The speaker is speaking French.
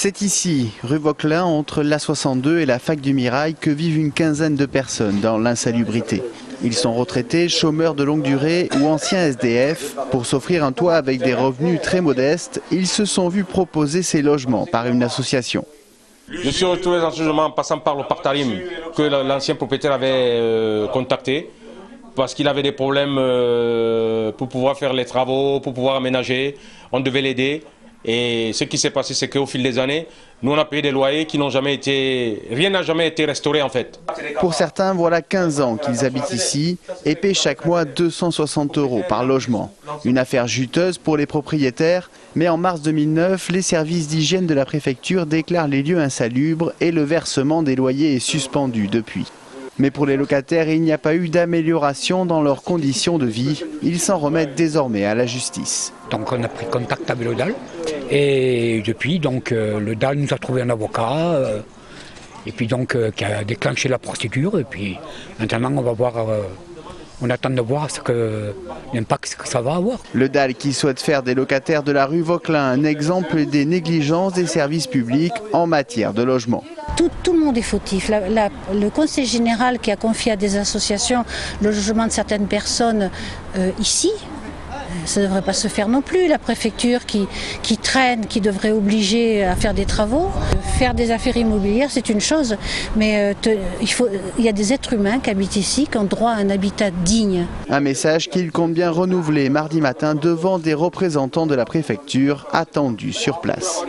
C'est ici, rue Vauquelin, entre l'A62 et la Fac du Mirail, que vivent une quinzaine de personnes dans l'insalubrité. Ils sont retraités, chômeurs de longue durée ou anciens SDF. Pour s'offrir un toit avec des revenus très modestes, ils se sont vus proposer ces logements par une association. Je suis retrouvé dans ce logement en passant par le Partalim que l'ancien propriétaire avait contacté parce qu'il avait des problèmes pour pouvoir faire les travaux, pour pouvoir aménager. On devait l'aider. Et ce qui s'est passé, c'est qu'au fil des années, nous on a payé des loyers qui n'ont jamais été... Rien n'a jamais été restauré en fait. Pour certains, voilà 15 ans qu'ils habitent ici et paient chaque mois 260 € par logement. Une affaire juteuse pour les propriétaires, mais en mars 2009, les services d'hygiène de la préfecture déclarent les lieux insalubres et le versement des loyers est suspendu depuis. Mais pour les locataires, il n'y a pas eu d'amélioration dans leurs conditions de vie. Ils s'en remettent désormais à la justice. Donc on a pris contact avec le DAL et depuis le DAL nous a trouvé un avocat et puis qui a déclenché la procédure et puis maintenant on va voir, on attend de voir l'impact que ça va avoir. Le DAL qui souhaite faire des locataires de la rue Vauquelin un exemple des négligences des services publics en matière de logement. Tout le monde est fautif. Le Conseil général qui a confié à des associations le logement de certaines personnes ici, ça ne devrait pas se faire non plus. La préfecture qui traîne, qui devrait obliger à faire des travaux. Faire des affaires immobilières, c'est une chose, mais il y a des êtres humains qui habitent ici, qui ont droit à un habitat digne. Un message qu'il compte bien renouveler mardi matin devant des représentants de la préfecture attendus sur place.